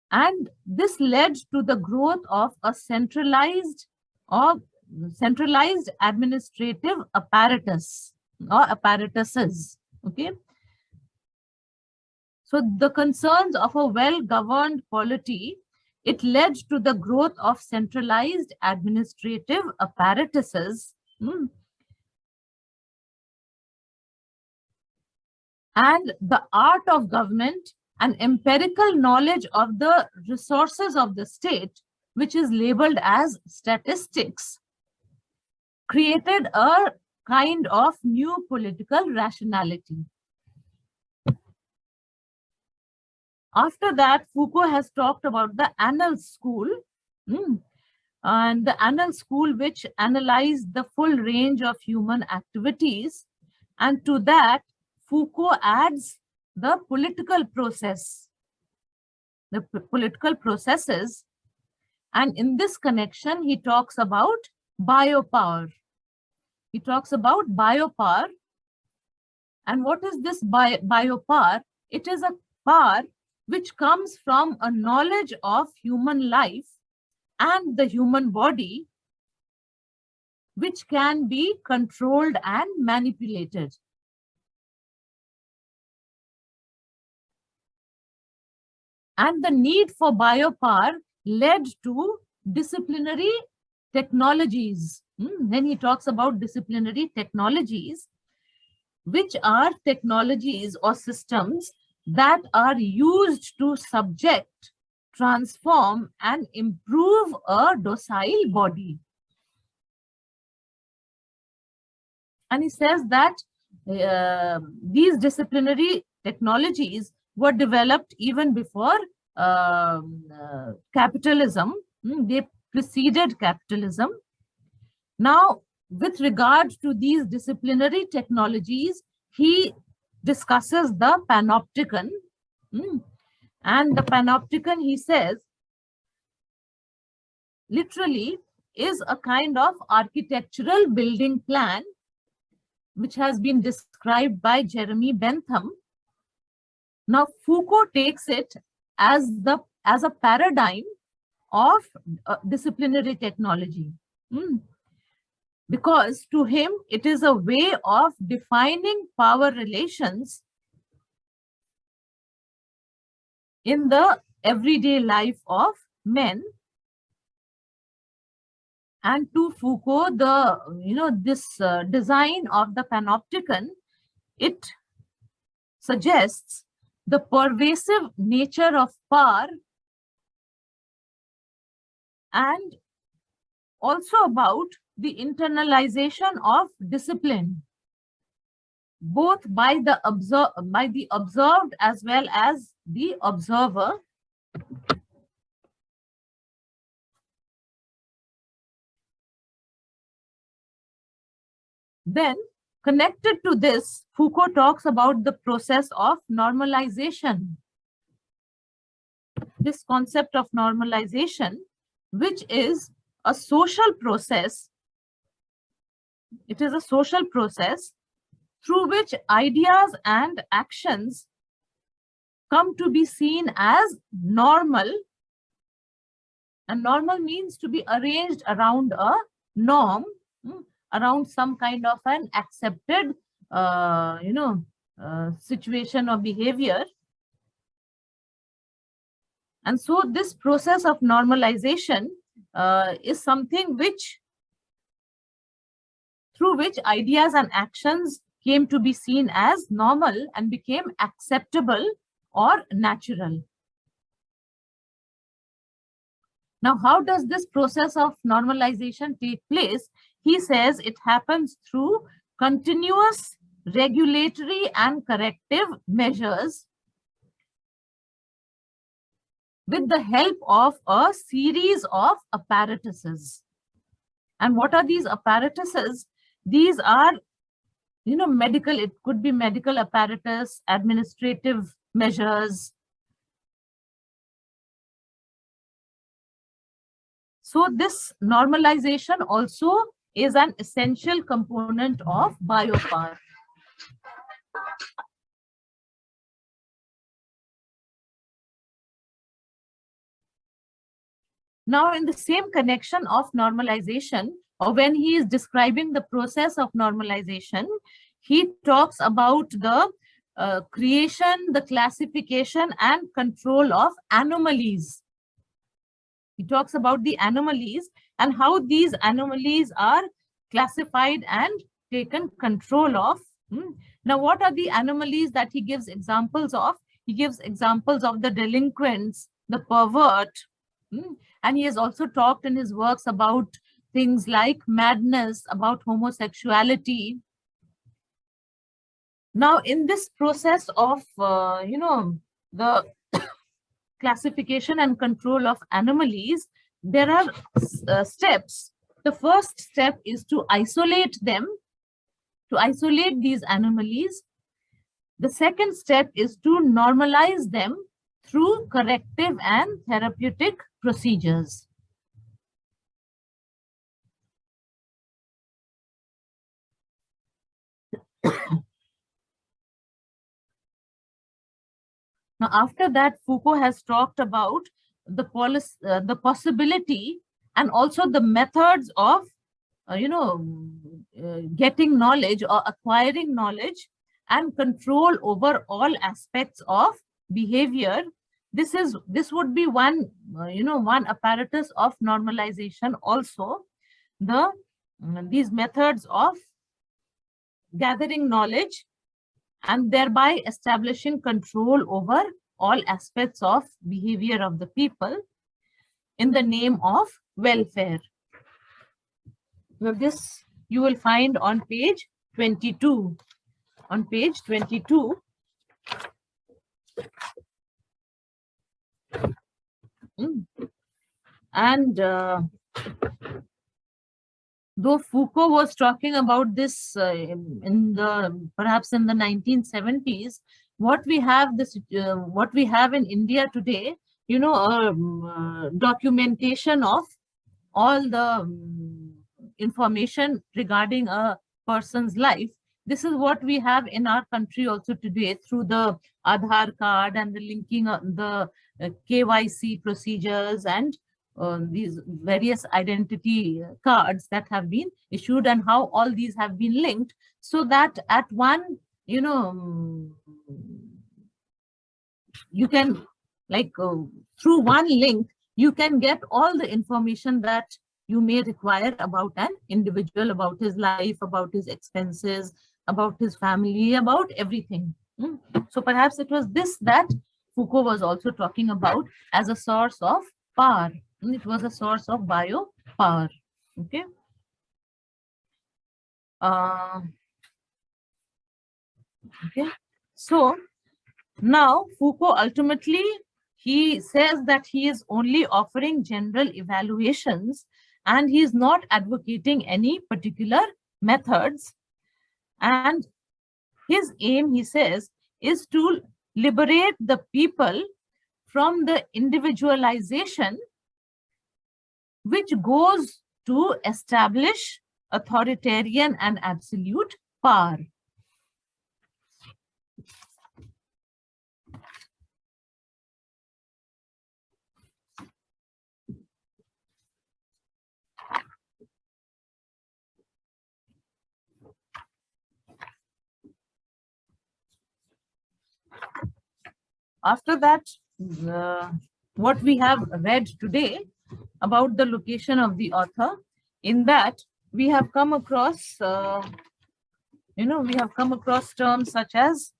And this led to the growth of a centralized administrative apparatus or apparatuses. Okay. So the concerns of a well-governed polity, it led to the growth of centralized administrative apparatuses. And the art of government and empirical knowledge of the resources of the state, which is labeled as statistics, created a kind of new political rationality. After that, Foucault has talked about the Annals school, and the Annals school, which analyzed the full range of human activities. And to that, Foucault adds the political process, the political processes. And in this connection, he talks about biopower. He talks about biopower. And what is this biopower? It is a power which comes from a knowledge of human life and the human body, which can be controlled and manipulated. And the need for biopower led to disciplinary technologies. Then he talks about disciplinary technologies, which are technologies or systems that are used to subject, transform, and improve a docile body. And he says that these disciplinary technologies were developed even before capitalism. They preceded capitalism. Now, with regard to these disciplinary technologies, he discusses the panopticon. And the panopticon, he says, literally is a kind of architectural building plan which has been described by Jeremy Bentham. Now, Foucault takes it as a paradigm of disciplinary technology, because to him, it is a way of defining power relations in the everyday life of men. And to Foucault, this design of the panopticon, it suggests the pervasive nature of power, and also about the internalization of discipline, both by the observed as well as the observer. Then, connected to this, Foucault talks about the process of normalization. This concept of normalization, which is a social process, it is a social process through which ideas and actions come to be seen as normal. And normal means to be arranged around a norm, around some kind of an accepted, situation or behavior. And so this process of normalization is something through which ideas and actions came to be seen as normal and became acceptable or natural. Now, how does this process of normalization take place? He says it happens through continuous regulatory and corrective measures with the help of a series of apparatuses. And what are these apparatuses? These are, medical, it could be medical apparatus, administrative measures. So this normalization also is an essential component of biopower. Now, in the same connection of normalization, or when he is describing the process of normalization, he talks about the creation, the classification, and control of anomalies. He talks about the anomalies and how these anomalies are classified and taken control of. Now, what are the anomalies that he gives examples of? He gives examples of the delinquents, the pervert, and he has also talked in his works about things like madness, about homosexuality. Now, in this process of, the classification and control of anomalies, there are steps. The first step is to isolate them, to isolate these anomalies. The second step is to normalize them through corrective and therapeutic procedures. Now, after that, Foucault has talked about the possibility and also the methods of, getting knowledge or acquiring knowledge and control over all aspects of behavior. This would be one, one apparatus of normalization. Also, these methods of gathering knowledge and thereby establishing control over all aspects of behavior of the people in the name of welfare. Now, this you will find on page 22. On page 22, and though Foucault was talking about this perhaps in the 1970s, what we have in India today, documentation of all the information regarding a person's life. This is what we have in our country also today through the Aadhaar card and the linking of the KYC procedures and these various identity cards that have been issued, and how all these have been linked, so that at one, you can, like, through one link, you can get all the information that you may require about an individual, about his life, about his expenses, about his family, about everything. So perhaps it was this that Foucault was also talking about as a source of power. It was a source of biopower. Okay. Okay. So now Foucault ultimately, he says that he is only offering general evaluations and he is not advocating any particular methods. And his aim, he says, is to liberate the people from the individualization which goes to establish authoritarian and absolute power. After that, what we have read today about the location of the author, in that we have come across, we have come across terms such as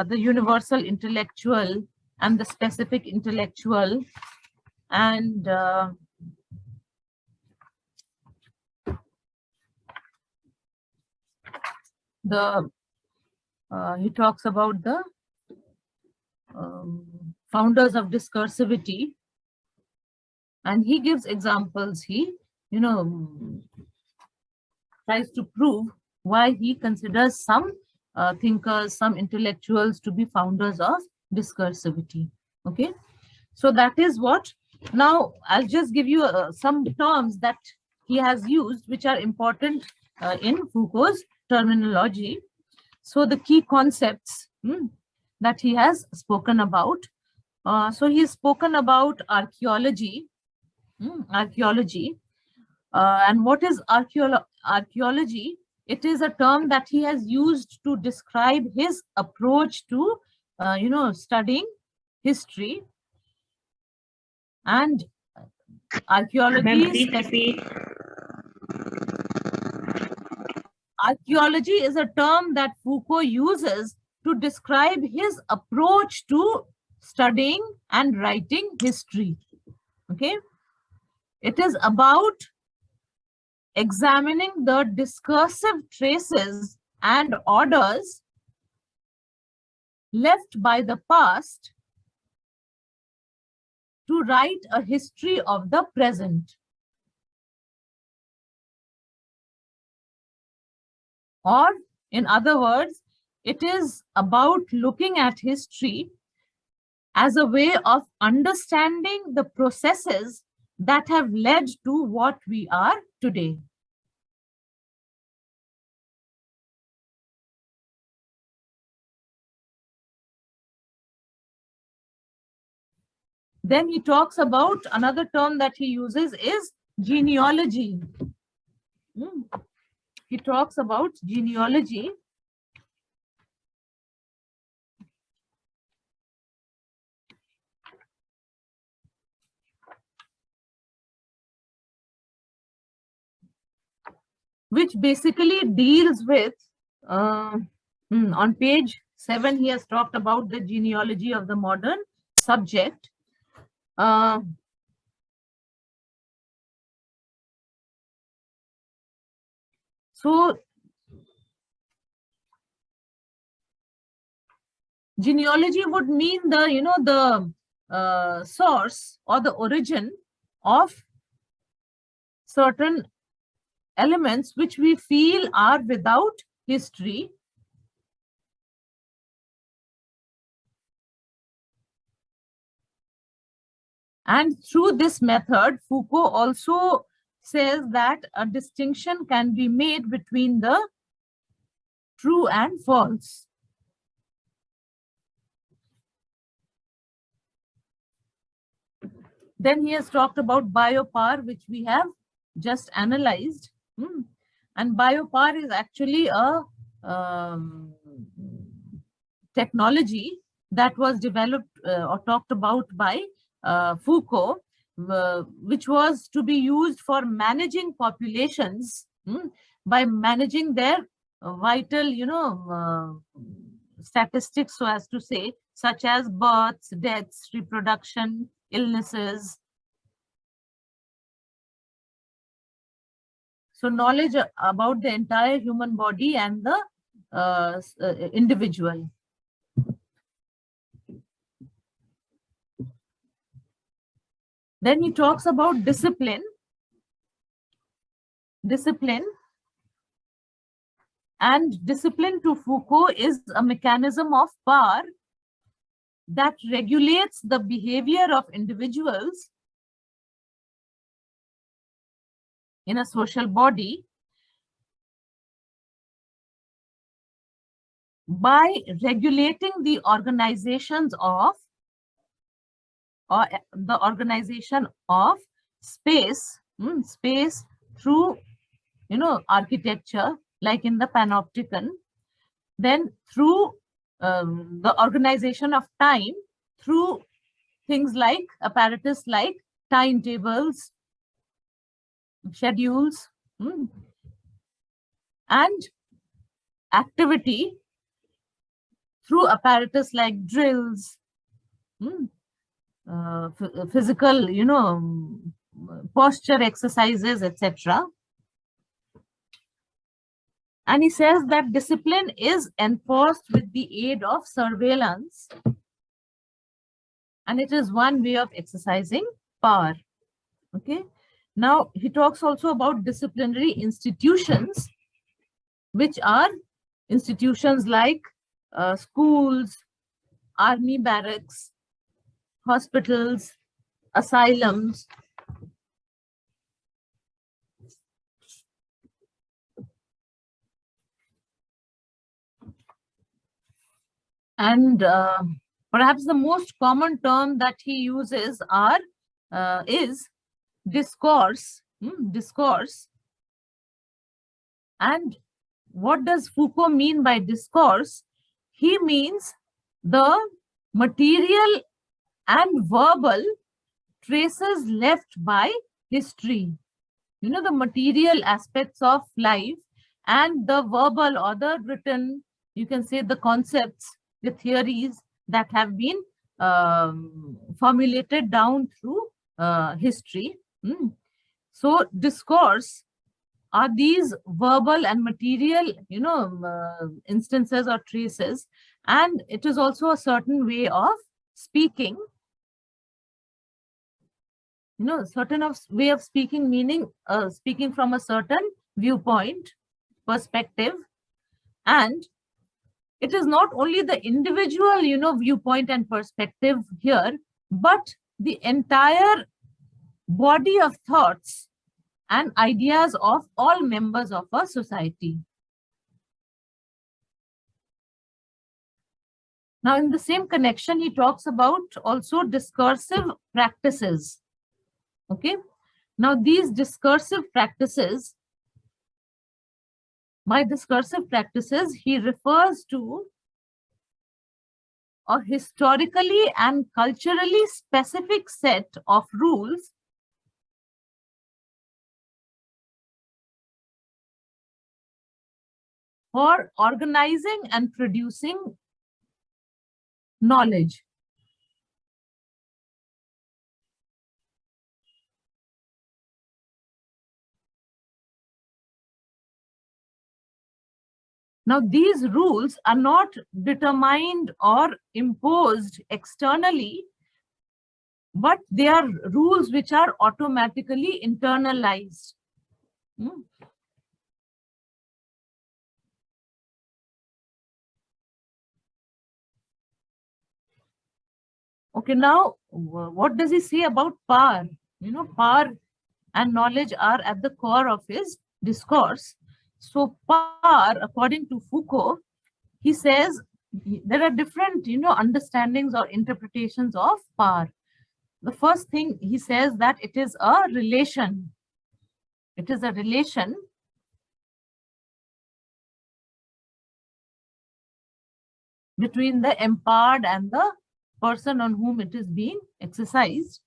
the universal intellectual and the specific intellectual, and he talks about the founders of discursivity, and he gives examples. He, tries to prove why he considers some thinkers, some intellectuals to be founders of discursivity. Okay, so that is what. Now I'll just give you some terms that he has used, which are important in Foucault's terminology. So the key concepts that he has spoken about. So he's spoken about archaeology. Archaeology. And what is archaeology? It is a term that he has used to describe his approach to, studying history. And archaeology is a term that Foucault uses to describe his approach to studying and writing history. Okay, it is about examining the discursive traces and orders left by the past to write a history of the present. Or, in other words, it is about looking at history as a way of understanding the processes that have led to what we are today. Then he talks about another term that he uses is genealogy. He talks about genealogy. Which basically deals with, on page 7, he has talked about the genealogy of the modern subject. So genealogy would mean the, source or the origin of certain elements which we feel are without history. And through this method, Foucault also says that a distinction can be made between the true and false. Then he has talked about biopower, which we have just analyzed. And biopower is actually a technology that was developed or talked about by Foucault, which was to be used for managing populations by managing their vital, statistics, so as to say, such as births, deaths, reproduction, illnesses. So knowledge about the entire human body and the individual. Then he talks about discipline. And discipline to Foucault is a mechanism of power that regulates the behavior of individuals in a social body by regulating the organizations of, or the organization of space, space through, architecture, like in the Panopticon, then through the organization of time, through things like apparatus like timetables, schedules, and activity through apparatus like drills, physical, posture exercises, etc. And he says that discipline is enforced with the aid of surveillance, and it is one way of exercising power. Okay. Now, he talks also about disciplinary institutions, which are institutions like schools, army barracks, hospitals, asylums. And perhaps the most common term that he uses is discourse. Discourse. And what does Foucault mean by discourse? He means the material and verbal traces left by history. The material aspects of life and the verbal or the written, you can say the concepts, the theories that have been formulated down through history. So discourse are these verbal and material, instances or traces, and it is also a certain way of speaking. Certain way of speaking, meaning speaking from a certain viewpoint, perspective, and it is not only the individual, viewpoint and perspective here, but the entire body of thoughts and ideas of all members of a society. Now, in the same connection, he talks about also discursive practices. Okay. Now, these discursive practices, by discursive practices, he refers to a historically and culturally specific set of rules for organizing and producing knowledge. Now, these rules are not determined or imposed externally, but they are rules which are automatically internalized. Okay, now, what does he say about power? Power and knowledge are at the core of his discourse. So power, according to Foucault, he says there are different, understandings or interpretations of power. The first thing he says that it is a relation. It is a relation between the empowered and the person on whom it is being exercised.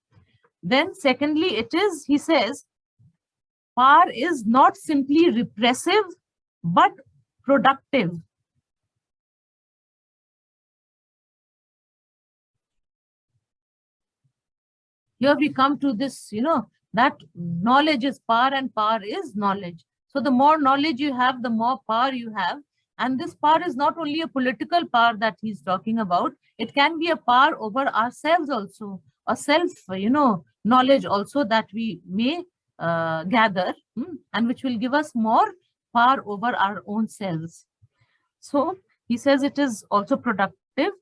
Then secondly, it is, he says, power is not simply repressive, but productive. Here we come to this, that knowledge is power and power is knowledge. So the more knowledge you have, the more power you have. And this power is not only a political power that he's talking about, it can be a power over ourselves also, a self, knowledge also that we may gather, and which will give us more power over our own selves. So he says it is also productive.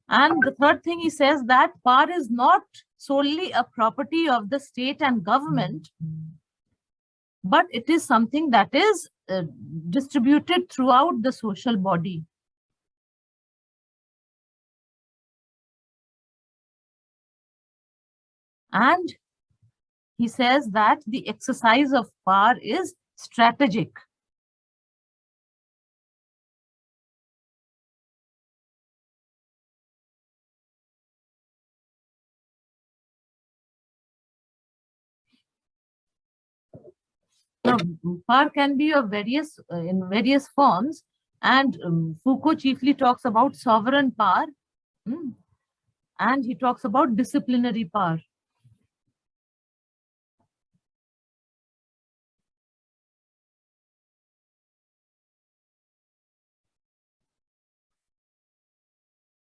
And the third thing he says that power is not solely a property of the state and government, but it is something that is distributed throughout the social body. And he says that the exercise of power is strategic. Now, power can be of in various forms, and Foucault chiefly talks about sovereign power, and he talks about disciplinary power.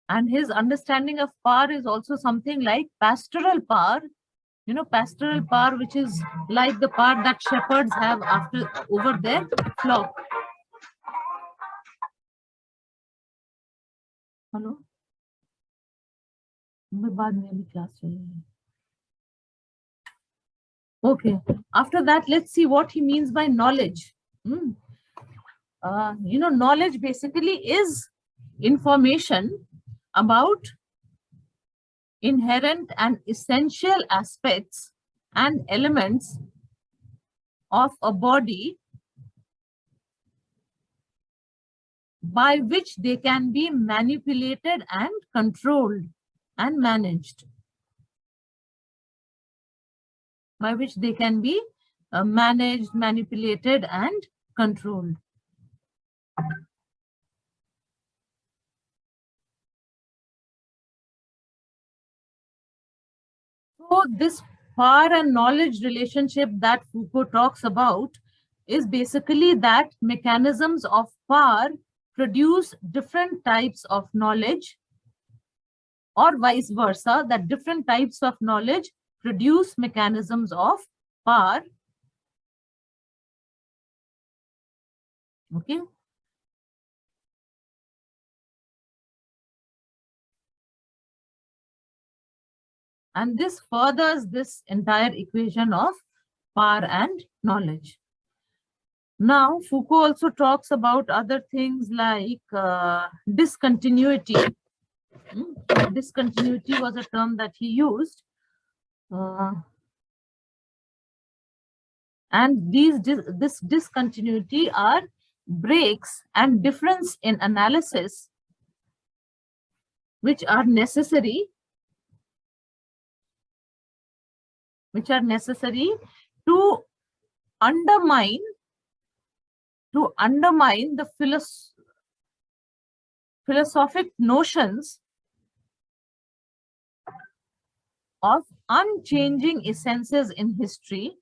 And his understanding of power is also something like pastoral power, pastoral power, which is like the power that shepherds have over their flock. Hello? Okay. After that, let's see what he means by knowledge. Knowledge basically is information about inherent and essential aspects and elements of a body by which they can be manipulated and controlled and managed. By which they can be managed, manipulated, and controlled. So this power and knowledge relationship that Foucault talks about is basically that mechanisms of power produce different types of knowledge, or vice versa, that different types of knowledge produce mechanisms of power. Okay. And this furthers this entire equation of power and knowledge. Now, Foucault also talks about other things like discontinuity. Discontinuity was a term that he used. And this discontinuity are breaks and difference in analysis, which are necessary to undermine the philosophic notions of unchanging essences in history,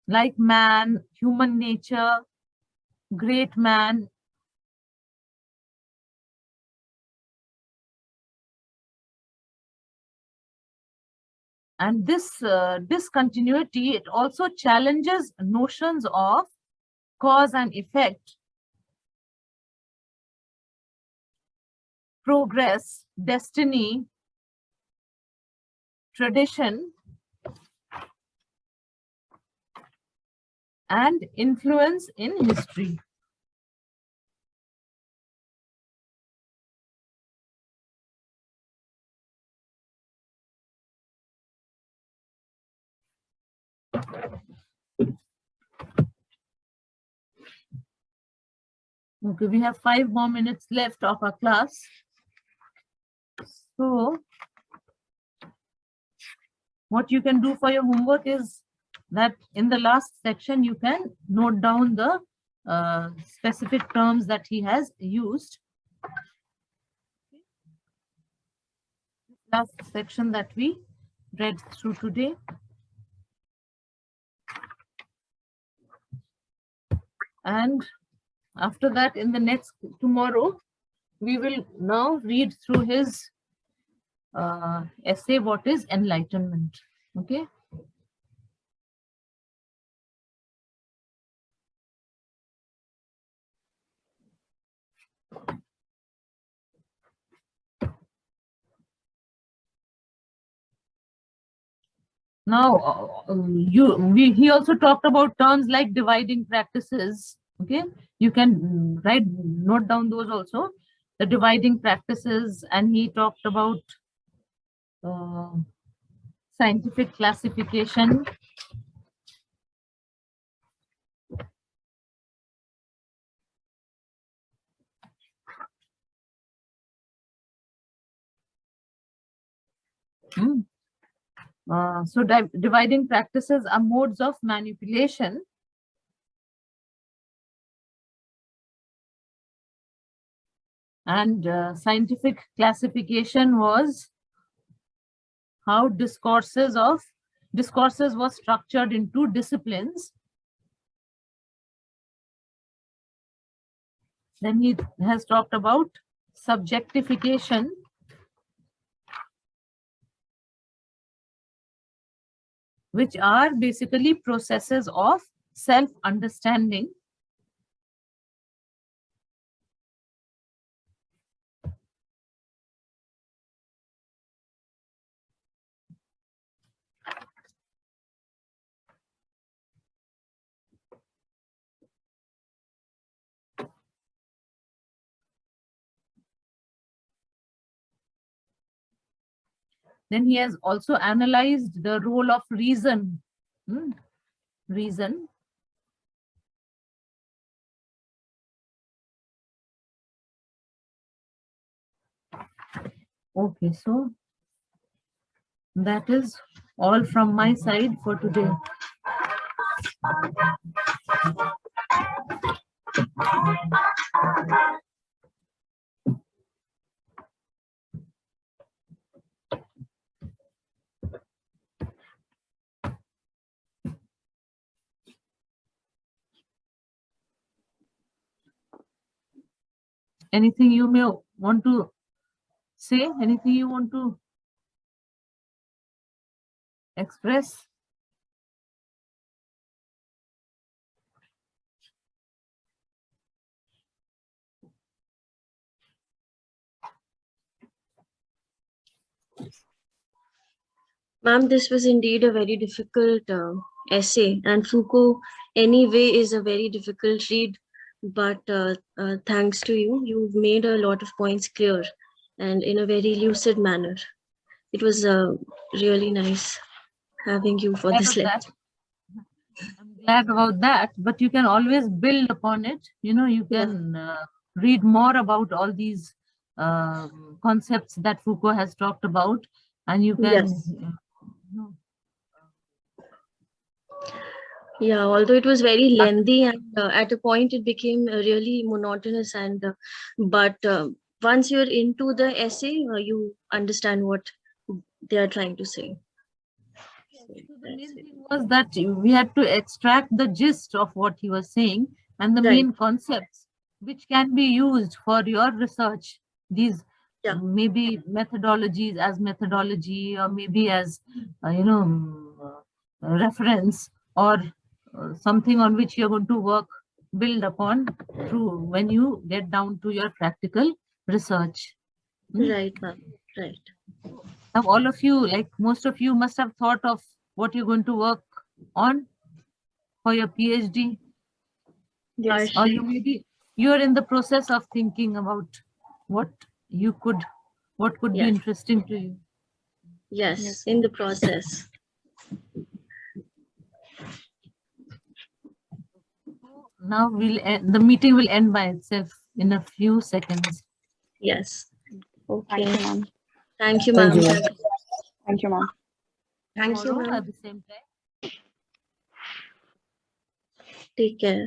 like man, human nature, great man, and this discontinuity, it also challenges notions of cause and effect, progress, destiny, tradition, and influence in history. Okay, we have 5 more minutes left of our class. So what you can do for your homework is that in the last section, you can note down the specific terms that he has used. Last section that we read through today. And after that, in the next tomorrow, we will now read through his essay, What is Enlightenment? Okay. Now, he also talked about terms like dividing practices. Okay, you can note down those also, the dividing practices, and he talked about scientific classification. So dividing practices are modes of manipulation and scientific classification was how discourses was structured into disciplines. Then he has talked about subjectification, which are basically processes of self-understanding. Then he has also analyzed the role of reason. Reason. Okay, so that is all from my side for today. Anything you may want to say? Anything you want to express? Ma'am, this was indeed a very difficult essay, and Foucault anyway is a very difficult read, but thanks to you, you've made a lot of points clear and in a very lucid manner. It was really nice having you for this lecture. I'm glad about that, but you can always build upon it. You know, you can read more about all these concepts that Foucault has talked about, and you can. Yes. Yeah, although it was very lengthy and at a point it became really monotonous, and but once you're into the essay, you understand what they are trying to say. So the main thing was that we had to extract the gist of what he was saying and the main concepts which can be used for your research. These maybe methodologies as methodology, or maybe as reference, or something on which you're going to work, build upon through when you get down to your practical research. Right, ma'am. Right. Now, all of you, like most of you, must have thought of what you're going to work on for your PhD. Yes. Or you maybe you're in the process of thinking about what could be interesting to you. Yes, in the process. Now the meeting will end by itself in a few seconds. Yes. Okay. Thank you, ma'am. Thank you, ma'am. Thank you, ma'am. Thank you, ma'am. At the same time. Take care.